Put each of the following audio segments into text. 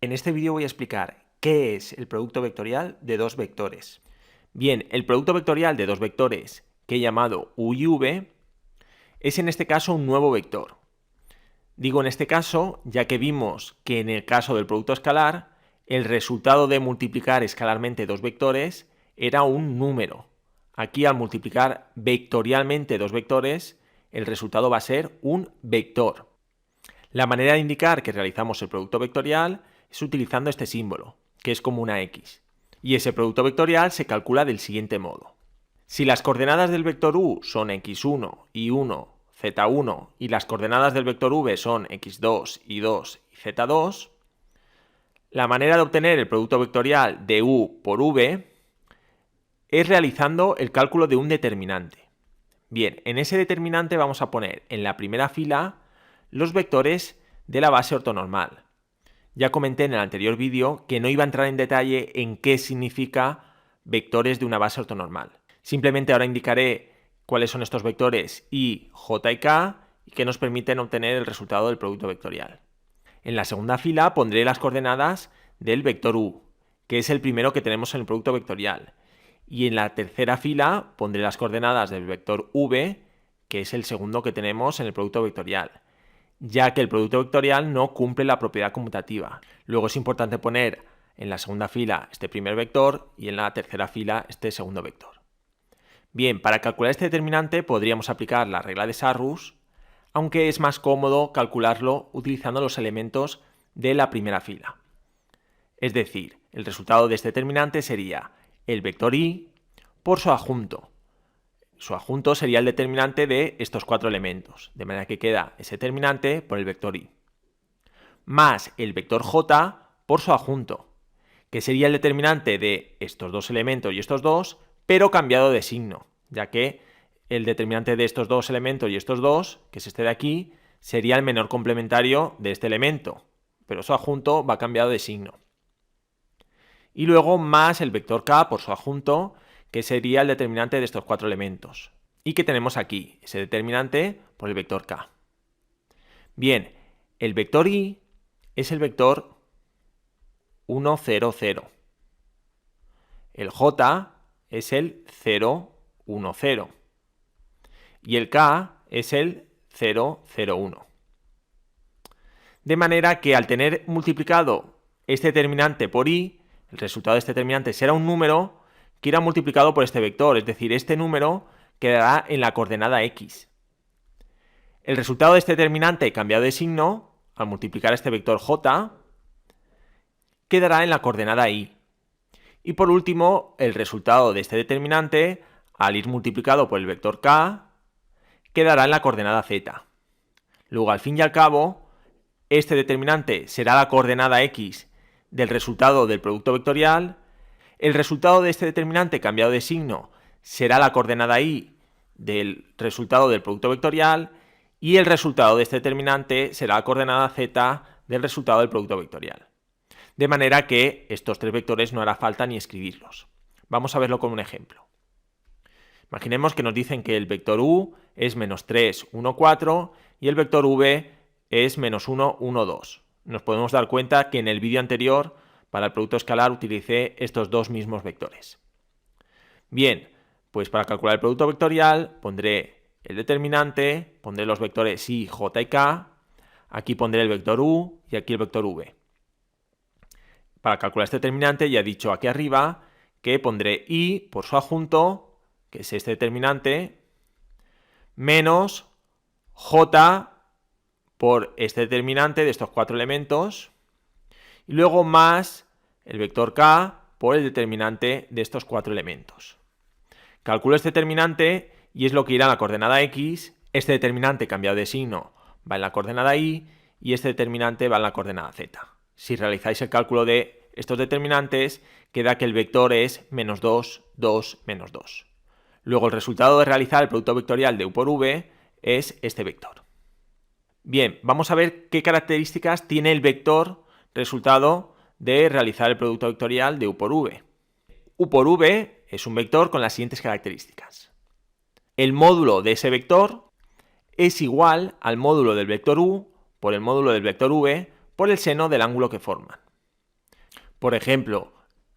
En este vídeo voy a explicar qué es el producto vectorial de dos vectores. Bien, el producto vectorial de dos vectores que he llamado u y v es en este caso un nuevo vector. Digo en este caso, ya que vimos que en el caso del producto escalar, el resultado de multiplicar escalarmente dos vectores era un número. Aquí al multiplicar vectorialmente dos vectores, el resultado va a ser un vector. La manera de indicar que realizamos el producto vectorial es utilizando este símbolo, que es como una X. Y ese producto vectorial se calcula del siguiente modo. Si las coordenadas del vector u son x1, y1, z1 y las coordenadas del vector v son x2, y2 y z2, la manera de obtener el producto vectorial de u por v es realizando el cálculo de un determinante. Bien, en ese determinante vamos a poner en la primera fila los vectores de la base ortonormal. Ya comenté en el anterior vídeo que no iba a entrar en detalle en qué significa vectores de una base ortonormal. Simplemente ahora indicaré cuáles son estos vectores i, j y k y que nos permiten obtener el resultado del producto vectorial. En la segunda fila pondré las coordenadas del vector u, que es el primero que tenemos en el producto vectorial. Y en la tercera fila pondré las coordenadas del vector v, que es el segundo que tenemos en el producto vectorial, ya que el producto vectorial no cumple la propiedad conmutativa. Luego es importante poner en la segunda fila este primer vector y en la tercera fila este segundo vector. Bien, para calcular este determinante podríamos aplicar la regla de Sarrus, aunque es más cómodo calcularlo utilizando los elementos de la primera fila. Es decir, el resultado de este determinante sería el vector i por su adjunto. Su adjunto sería el determinante de estos cuatro elementos, de manera que queda ese determinante por el vector i, más el vector j por su adjunto, que sería el determinante de estos dos elementos y estos dos, pero cambiado de signo, ya que el determinante de estos dos elementos y estos dos, que es este de aquí, sería el menor complementario de este elemento, pero su adjunto va cambiado de signo. Y luego más el vector k por su adjunto, que sería el determinante de estos cuatro elementos. Y que tenemos aquí, ese determinante por el vector k. Bien, el vector i es el vector 1, 0, 0. El j es el 0, 1, 0. Y el k es el 0, 0, 1. De manera que al tener multiplicado este determinante por i, el resultado de este determinante será un número que irá multiplicado por este vector, es decir, este número quedará en la coordenada x. El resultado de este determinante cambiado de signo, al multiplicar este vector j, quedará en la coordenada y. Y por último, el resultado de este determinante, al ir multiplicado por el vector k, quedará en la coordenada z. Luego, al fin y al cabo, este determinante será la coordenada x del resultado del producto vectorial. El resultado de este determinante cambiado de signo será la coordenada y del resultado del producto vectorial y el resultado de este determinante será la coordenada z del resultado del producto vectorial. De manera que estos tres vectores no hará falta ni escribirlos. Vamos a verlo con un ejemplo. Imaginemos que nos dicen que el vector u es menos 3, 1, 4 y el vector v es menos 1, 1, 2. Nos podemos dar cuenta que en el vídeo anterior para el producto escalar utilicé estos dos mismos vectores. Bien, pues para calcular el producto vectorial pondré el determinante, pondré los vectores i, j y k, aquí pondré el vector u y aquí el vector v. Para calcular este determinante ya he dicho aquí arriba que pondré i por su adjunto, que es este determinante, menos j por este determinante de estos cuatro elementos, y luego más el vector k por el determinante de estos cuatro elementos. Calculo este determinante y es lo que irá en la coordenada x, este determinante cambiado de signo va en la coordenada y y este determinante va en la coordenada z. Si realizáis el cálculo de estos determinantes, queda que el vector es menos 2, 2, menos 2. Luego el resultado de realizar el producto vectorial de u por v es este vector. Bien, vamos a ver qué características tiene el vector resultado de realizar el producto vectorial de u por v. U por v es un vector con las siguientes características. El módulo de ese vector es igual al módulo del vector u por el módulo del vector v por el seno del ángulo que forman. Por ejemplo,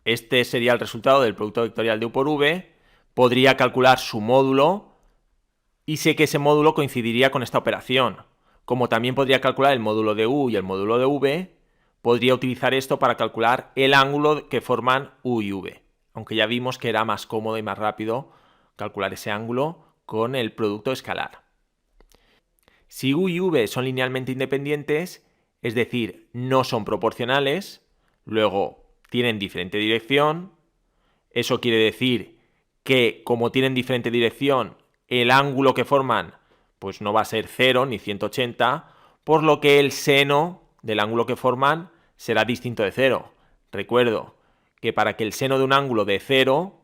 este sería el resultado del producto vectorial de U por V, podría calcular su módulo y sé que ese módulo coincidiría con esta operación. Como también podría calcular el módulo de U y el módulo de V, podría utilizar esto para calcular el ángulo que forman U y V, aunque ya vimos que era más cómodo y más rápido calcular ese ángulo con el producto escalar. Si U y V son linealmente independientes, es decir, no son proporcionales, luego tienen diferente dirección, eso quiere decir que como tienen diferente dirección, el ángulo que forman pues no va a ser 0 ni 180, por lo que el seno del ángulo que forman será distinto de 0. Recuerdo que para que el seno de un ángulo de 0,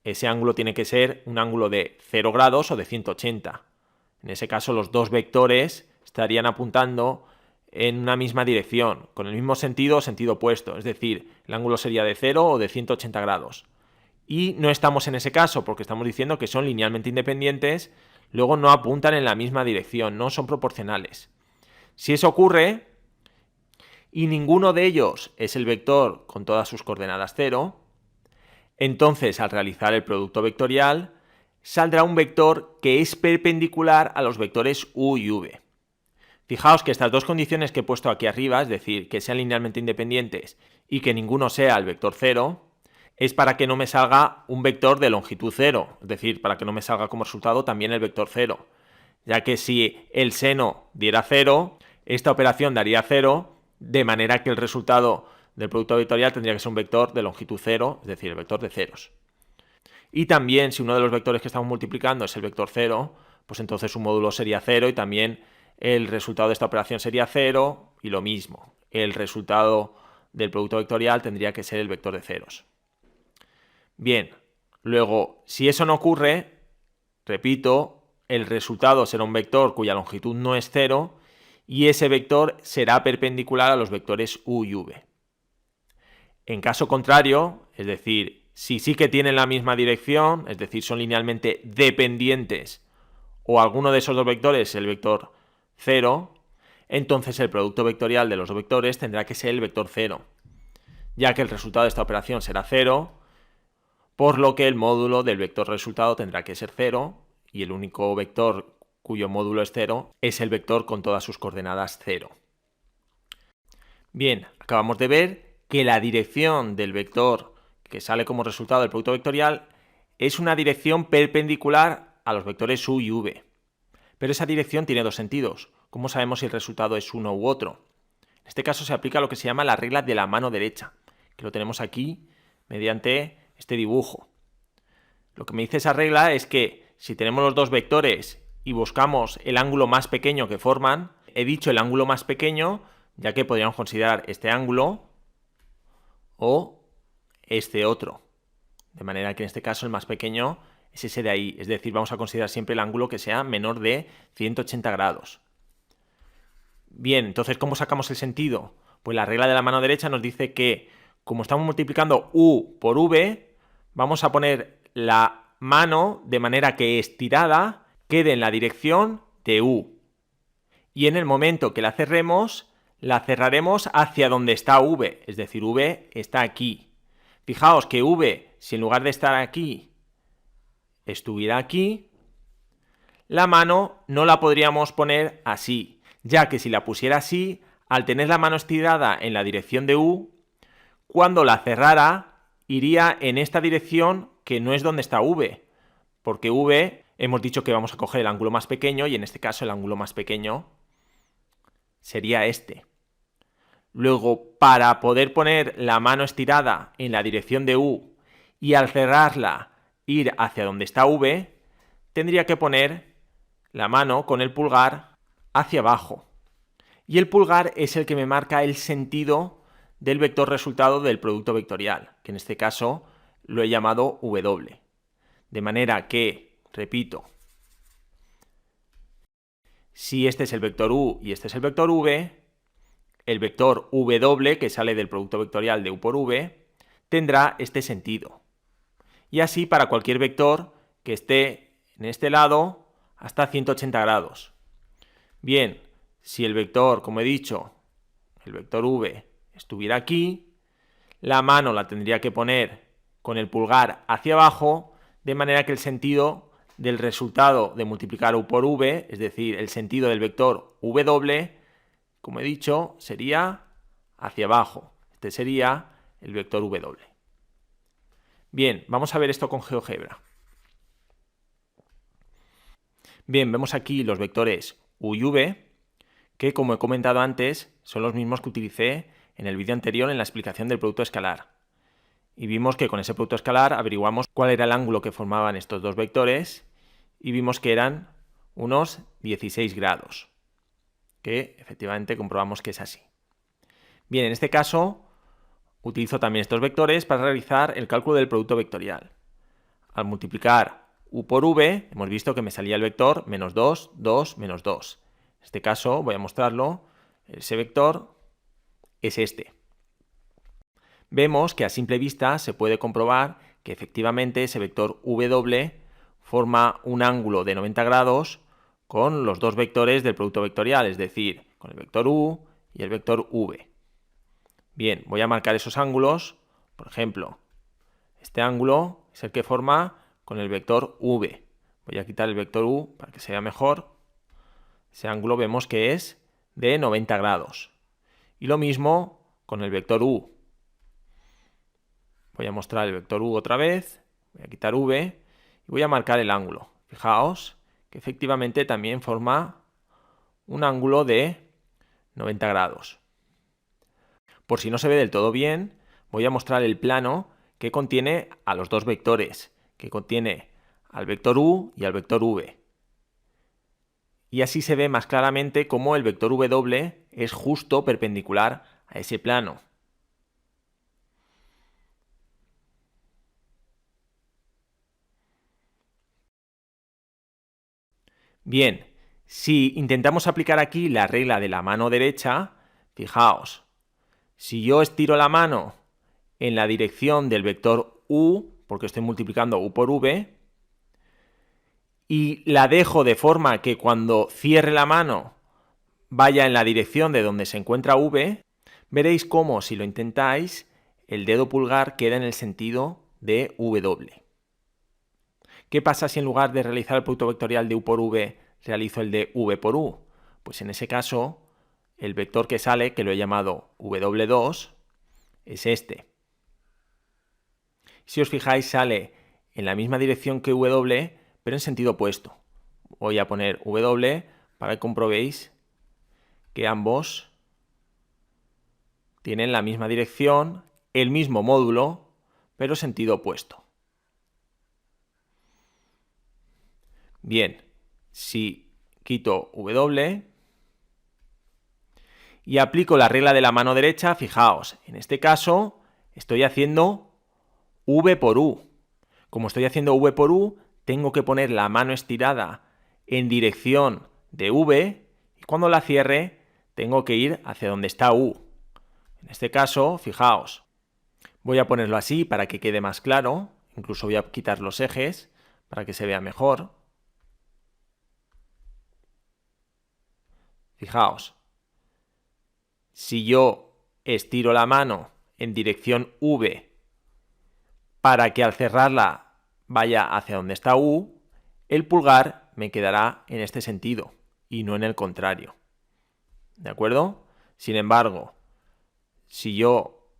ese ángulo tiene que ser un ángulo de 0 grados o de 180. En ese caso los dos vectores estarían apuntando en una misma dirección, con el mismo sentido o sentido opuesto, es decir, el ángulo sería de 0 o de 180 grados. Y no estamos en ese caso porque estamos diciendo que son linealmente independientes, luego no apuntan en la misma dirección, no son proporcionales. Si eso ocurre y ninguno de ellos es el vector con todas sus coordenadas 0, entonces al realizar el producto vectorial saldrá un vector que es perpendicular a los vectores U y V. Fijaos que estas dos condiciones que he puesto aquí arriba, es decir, que sean linealmente independientes y que ninguno sea el vector 0, es para que no me salga un vector de longitud 0, es decir, para que no me salga como resultado también el vector 0, ya que si el seno diera 0, esta operación daría 0, de manera que el resultado del producto vectorial tendría que ser un vector de longitud 0, es decir, el vector de ceros. Y también, si uno de los vectores que estamos multiplicando es el vector 0, pues entonces su módulo sería 0 y también el resultado de esta operación sería 0 y lo mismo. El resultado del producto vectorial tendría que ser el vector de ceros. Bien, luego, si eso no ocurre, repito, el resultado será un vector cuya longitud no es 0 y ese vector será perpendicular a los vectores U y V. En caso contrario, es decir, si sí que tienen la misma dirección, es decir, son linealmente dependientes o alguno de esos dos vectores, el vector 0, entonces el producto vectorial de los dos vectores tendrá que ser el vector 0, ya que el resultado de esta operación será 0, por lo que el módulo del vector resultado tendrá que ser 0 y el único vector cuyo módulo es 0 es el vector con todas sus coordenadas 0. Bien, acabamos de ver que la dirección del vector que sale como resultado del producto vectorial es una dirección perpendicular a los vectores U y V. Pero esa dirección tiene dos sentidos. ¿Cómo sabemos si el resultado es uno u otro? En este caso se aplica lo que se llama la regla de la mano derecha, que lo tenemos aquí mediante este dibujo. Lo que me dice esa regla es que si tenemos los dos vectores y buscamos el ángulo más pequeño que forman, he dicho el ángulo más pequeño, ya que podríamos considerar este ángulo o este otro. De manera que en este caso el más pequeño es ese de ahí, es decir, vamos a considerar siempre el ángulo que sea menor de 180 grados. Bien, entonces, ¿cómo sacamos el sentido? Pues la regla de la mano derecha nos dice que, como estamos multiplicando U por V, vamos a poner la mano de manera que estirada quede en la dirección de U. Y en el momento que la cerremos, la cerraremos hacia donde está V, es decir, V está aquí. Fijaos que V, si en lugar de estar aquí, estuviera aquí, la mano no la podríamos poner así, ya que si la pusiera así, al tener la mano estirada en la dirección de U, cuando la cerrara, iría en esta dirección que no es donde está V, porque V hemos dicho que vamos a coger el ángulo más pequeño y en este caso el ángulo más pequeño sería este. Luego, para poder poner la mano estirada en la dirección de U y al cerrarla ir hacia donde está V, tendría que poner la mano con el pulgar hacia abajo. Y el pulgar es el que me marca el sentido del vector resultado del producto vectorial, que en este caso lo he llamado W. De manera que, repito, si este es el vector U y este es el vector V, el vector W, que sale del producto vectorial de U por V, tendrá este sentido. Y así para cualquier vector que esté en este lado hasta 180 grados. Bien, si el vector, como he dicho, el vector V estuviera aquí, la mano la tendría que poner con el pulgar hacia abajo, de manera que el sentido del resultado de multiplicar u por v, es decir, el sentido del vector w, como he dicho, sería hacia abajo. Este sería el vector w. Bien, vamos a ver esto con GeoGebra. Bien, vemos aquí los vectores u y v, que como he comentado antes, son los mismos que utilicé en el vídeo anterior en la explicación del producto escalar. Y vimos que con ese producto escalar averiguamos cuál era el ángulo que formaban estos dos vectores y vimos que eran unos 16 grados, que efectivamente comprobamos que es así. Bien, en este caso utilizo también estos vectores para realizar el cálculo del producto vectorial. Al multiplicar u por v, hemos visto que me salía el vector menos 2, 2, menos 2. En este caso voy a mostrarlo, ese vector es este. Vemos que a simple vista se puede comprobar que efectivamente ese vector w forma un ángulo de 90 grados con los dos vectores del producto vectorial, es decir, con el vector u y el vector v. Bien, voy a marcar esos ángulos. Por ejemplo, este ángulo es el que forma con el vector v. Voy a quitar el vector u para que se vea mejor. Ese ángulo vemos que es de 90 grados. Y lo mismo con el vector u. Voy a mostrar el vector u otra vez. Voy a quitar v y voy a marcar el ángulo. Fijaos que efectivamente también forma un ángulo de 90 grados. Por si no se ve del todo bien, voy a mostrar el plano que contiene a los dos vectores, que contiene al vector u y al vector v. Y así se ve más claramente cómo el vector w es justo perpendicular a ese plano. Bien, si intentamos aplicar aquí la regla de la mano derecha, fijaos, si yo estiro la mano en la dirección del vector u, porque estoy multiplicando u por v, y la dejo de forma que cuando cierre la mano vaya en la dirección de donde se encuentra v, veréis cómo, si lo intentáis, el dedo pulgar queda en el sentido de w. ¿Qué pasa si en lugar de realizar el producto vectorial de u por v, realizo el de v por u? Pues en ese caso, el vector que sale, que lo he llamado w2, es este. Si os fijáis, sale en la misma dirección que w, pero en sentido opuesto. Voy a poner w para que comprobéis que ambos tienen la misma dirección, el mismo módulo, pero sentido opuesto. Bien, si quito w y aplico la regla de la mano derecha, fijaos, en este caso estoy haciendo v por u. Como estoy haciendo v por u, tengo que poner la mano estirada en dirección de v y cuando la cierre tengo que ir hacia donde está u. En este caso, fijaos, voy a ponerlo así para que quede más claro, incluso voy a quitar los ejes para que se vea mejor. Fijaos, si yo estiro la mano en dirección v para que al cerrarla vaya hacia donde está u, el pulgar me quedará en este sentido y no en el contrario. ¿De acuerdo? Sin embargo, si yo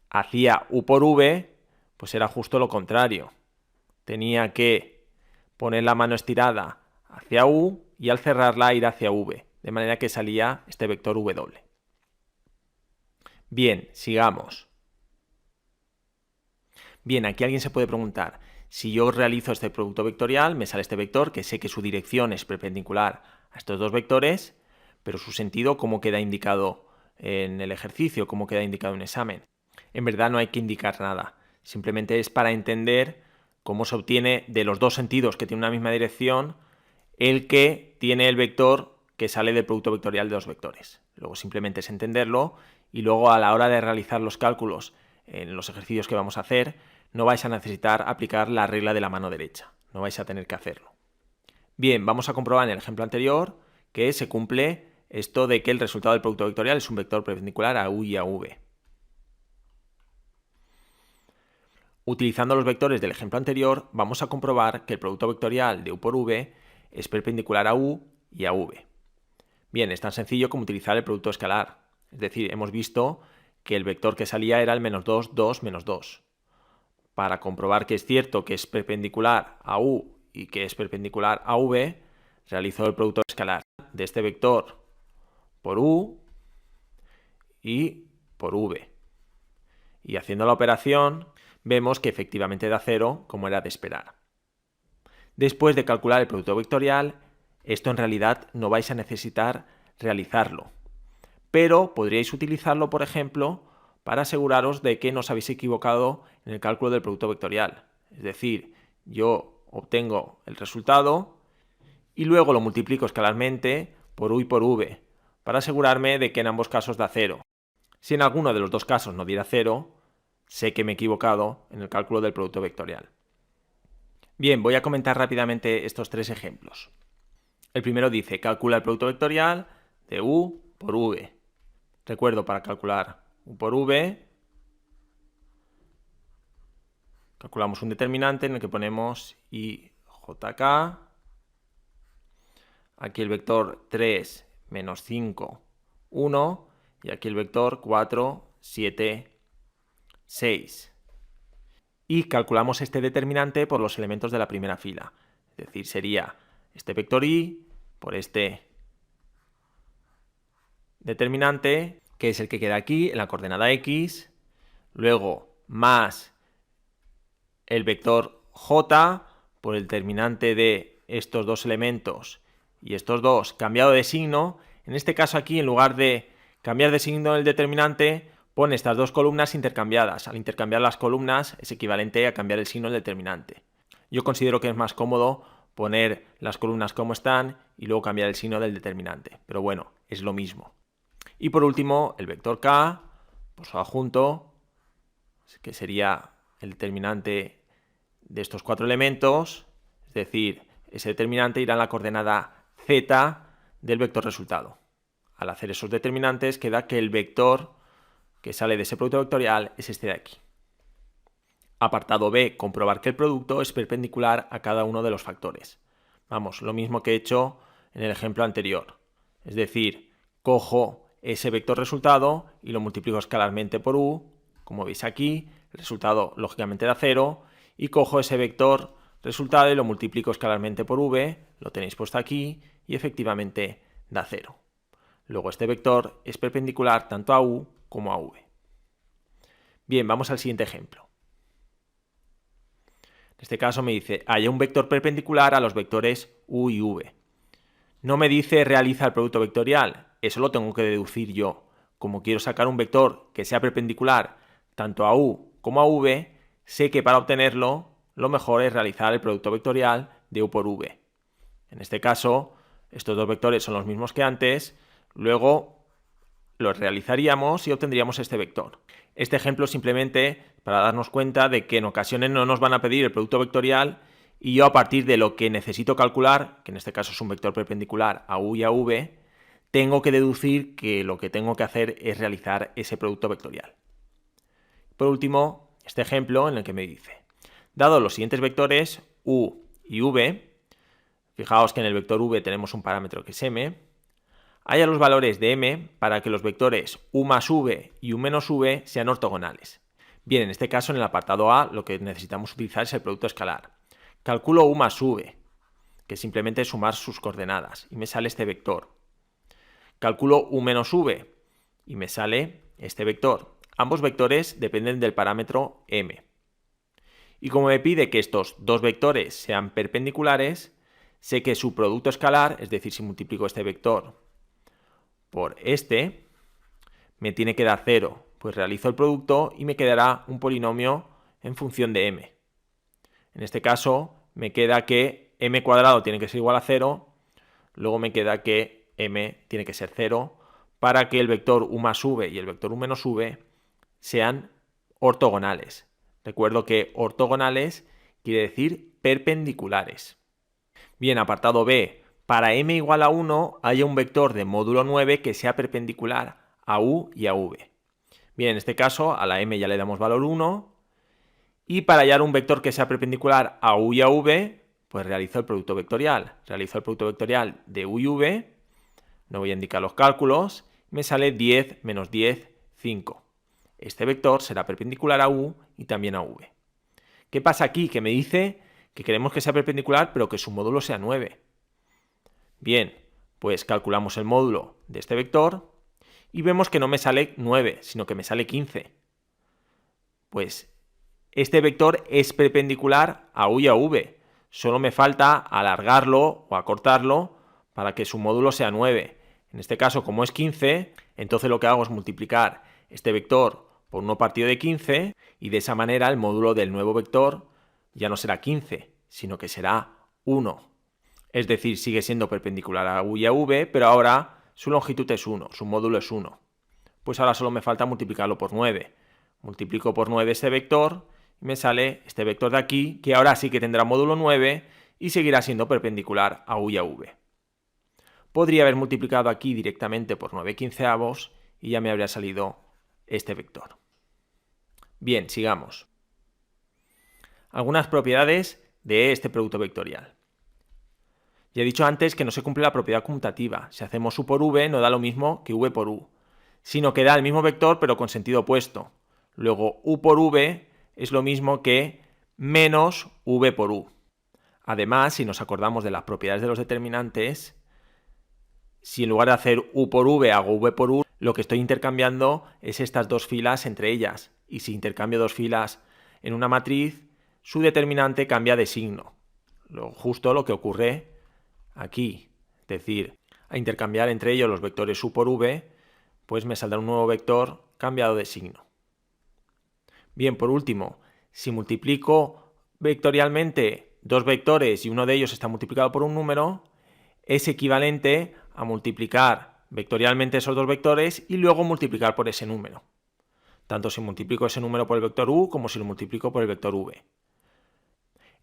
hacía u por v, pues era justo lo contrario. Tenía que poner la mano estirada hacia u y al cerrarla ir hacia v, de manera que salía este vector w. Bien, sigamos. Bien, aquí alguien se puede preguntar, si yo realizo este producto vectorial, me sale este vector, que sé que su dirección es perpendicular a estos dos vectores, pero su sentido, ¿cómo queda indicado en el ejercicio? ¿Cómo queda indicado en el examen? En verdad no hay que indicar nada, simplemente es para entender cómo se obtiene de los dos sentidos que tienen una misma dirección el que tiene el vector que sale del producto vectorial de dos vectores. Luego simplemente es entenderlo y luego a la hora de realizar los cálculos en los ejercicios que vamos a hacer, no vais a necesitar aplicar la regla de la mano derecha, no vais a tener que hacerlo. Bien, vamos a comprobar en el ejemplo anterior que se cumple esto de que el resultado del producto vectorial es un vector perpendicular a u y a v. Utilizando los vectores del ejemplo anterior, vamos a comprobar que el producto vectorial de u por v es perpendicular a u y a v. Bien, es tan sencillo como utilizar el producto escalar. Es decir, hemos visto que el vector que salía era el menos 2, 2, menos 2. Para comprobar que es cierto que es perpendicular a u y que es perpendicular a v, realizo el producto escalar de este vector por u y por v. Y haciendo la operación, vemos que efectivamente da 0, como era de esperar. Después de calcular el producto vectorial, esto en realidad no vais a necesitar realizarlo, pero podríais utilizarlo, por ejemplo, para aseguraros de que no os habéis equivocado en el cálculo del producto vectorial. Es decir, yo obtengo el resultado y luego lo multiplico escalarmente por u y por v, para asegurarme de que en ambos casos da 0. Si en alguno de los dos casos no diera 0, sé que me he equivocado en el cálculo del producto vectorial. Bien, voy a comentar rápidamente estos tres ejemplos. El primero dice, calcula el producto vectorial de u por v. Recuerdo, para calcular u por v, calculamos un determinante en el que ponemos ijk. Aquí el vector 3, menos 5, 1. Y aquí el vector 4, 7, 6. Y calculamos este determinante por los elementos de la primera fila. Es decir, sería este vector i por este determinante, que es el que queda aquí en la coordenada x, luego más el vector j por el determinante de estos dos elementos y estos dos cambiado de signo. En este caso aquí, en lugar de cambiar de signo el determinante, pone estas dos columnas intercambiadas. Al intercambiar las columnas es equivalente a cambiar el signo del determinante. Yo considero que es más cómodo poner las columnas como están y luego cambiar el signo del determinante, pero bueno, es lo mismo. Y por último, el vector k por su adjunto, que sería el determinante de estos cuatro elementos, es decir, ese determinante irá en la coordenada z del vector resultado. Al hacer esos determinantes queda que el vector que sale de ese producto vectorial es este de aquí. Apartado B, comprobar que el producto es perpendicular a cada uno de los factores. Vamos, lo mismo que he hecho en el ejemplo anterior. Es decir, cojo ese vector resultado y lo multiplico escalarmente por u, como veis aquí, el resultado lógicamente da 0, y cojo ese vector resultado y lo multiplico escalarmente por v, lo tenéis puesto aquí, y efectivamente da 0. Luego este vector es perpendicular tanto a u como a v. Bien, vamos al siguiente ejemplo. En este caso me dice, haya un vector perpendicular a los vectores u y v. No me dice realiza el producto vectorial, eso lo tengo que deducir yo. Como quiero sacar un vector que sea perpendicular tanto a u como a v, sé que para obtenerlo lo mejor es realizar el producto vectorial de u por v. En este caso, estos dos vectores son los mismos que antes, luego los realizaríamos y obtendríamos este vector. Este ejemplo es simplemente para darnos cuenta de que en ocasiones no nos van a pedir el producto vectorial y yo, a partir de lo que necesito calcular, que en este caso es un vector perpendicular a u y a v, tengo que deducir que lo que tengo que hacer es realizar ese producto vectorial. Por último, este ejemplo en el que me dice, dado los siguientes vectores u y v, fijaos que en el vector v tenemos un parámetro que es m, haya los valores de m para que los vectores u más v y u menos v sean ortogonales. Bien, en este caso en el apartado A lo que necesitamos utilizar es el producto escalar. Calculo u más v, que simplemente es sumar sus coordenadas, y me sale este vector. Calculo u menos v, y me sale este vector. Ambos vectores dependen del parámetro m. Y como me pide que estos dos vectores sean perpendiculares, sé que su producto escalar, es decir, si multiplico este vector por este, me tiene que dar 0, pues realizo el producto y me quedará un polinomio en función de m. En este caso me queda que m cuadrado tiene que ser igual a 0, luego me queda que m tiene que ser 0 para que el vector u más v y el vector u menos v sean ortogonales. Recuerdo que ortogonales quiere decir perpendiculares. Bien, apartado B, para m igual a 1 haya un vector de módulo 9 que sea perpendicular a u y a v. Bien, en este caso a la m ya le damos valor 1 Y para hallar un vector que sea perpendicular a u y a v, pues realizo el producto vectorial. Realizo el producto vectorial de u y v, no voy a indicar los cálculos, me sale 10 menos 10, 5. Este vector será perpendicular a u y también a v. ¿Qué pasa aquí? Que me dice que queremos que sea perpendicular, pero que su módulo sea 9. Bien, pues calculamos el módulo de este vector y vemos que no me sale 9, sino que me sale 15. Pues este vector es perpendicular a u y a v. Solo me falta alargarlo o acortarlo para que su módulo sea 9. En este caso, como es 15, entonces lo que hago es multiplicar este vector por 1 partido de 15 y de esa manera el módulo del nuevo vector ya no será 15, sino que será 1. Es decir, sigue siendo perpendicular a u y a v, pero ahora su longitud es 1, su módulo es 1. Pues ahora solo me falta multiplicarlo por 9. Multiplico por 9 este vector y me sale este vector de aquí, que ahora sí que tendrá módulo 9 y seguirá siendo perpendicular a u y a v. Podría haber multiplicado aquí directamente por 9/15 y ya me habría salido este vector. Bien, sigamos. Algunas propiedades de este producto vectorial. Ya he dicho antes que no se cumple la propiedad conmutativa. Si hacemos u por v no da lo mismo que v por u, sino que da el mismo vector pero con sentido opuesto. Luego u por v es lo mismo que menos v por u. Además, si nos acordamos de las propiedades de los determinantes, si en lugar de hacer u por v hago v por u, lo que estoy intercambiando es estas dos filas entre ellas. Y si intercambio dos filas en una matriz, su determinante cambia de signo. Justo lo que ocurre aquí. Es decir, a intercambiar entre ellos los vectores u por v, pues me saldrá un nuevo vector cambiado de signo. Bien, por último, si multiplico vectorialmente dos vectores y uno de ellos está multiplicado por un número, es equivalente a multiplicar vectorialmente esos dos vectores y luego multiplicar por ese número. Tanto si multiplico ese número por el vector u como si lo multiplico por el vector v.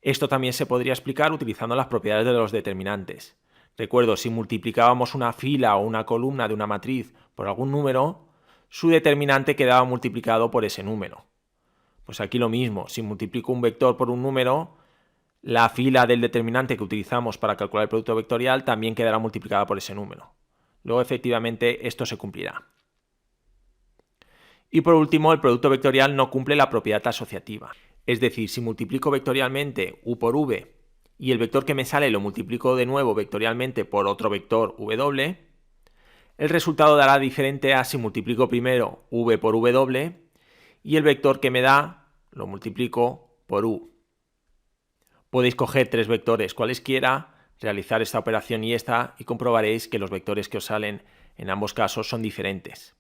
Esto también se podría explicar utilizando las propiedades de los determinantes. Recuerdo, si multiplicábamos una fila o una columna de una matriz por algún número, su determinante quedaba multiplicado por ese número. Pues aquí lo mismo, si multiplico un vector por un número, la fila del determinante que utilizamos para calcular el producto vectorial también quedará multiplicada por ese número. Luego, efectivamente, esto se cumplirá. Y por último, el producto vectorial no cumple la propiedad asociativa. Es decir, si multiplico vectorialmente u por v y el vector que me sale lo multiplico de nuevo vectorialmente por otro vector w, el resultado dará diferente a si multiplico primero v por w y el vector que me da lo multiplico por u. Podéis coger tres vectores cualesquiera, realizar esta operación y esta y comprobaréis que los vectores que os salen en ambos casos son diferentes.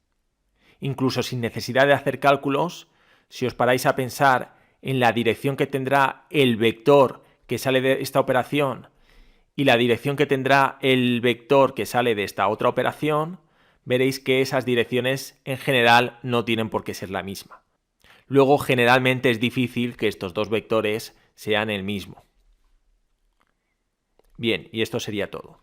Incluso sin necesidad de hacer cálculos, si os paráis a pensar en la dirección que tendrá el vector que sale de esta operación y la dirección que tendrá el vector que sale de esta otra operación, veréis que esas direcciones en general no tienen por qué ser la misma. Luego, generalmente es difícil que estos dos vectores sean el mismo. Bien, y esto sería todo.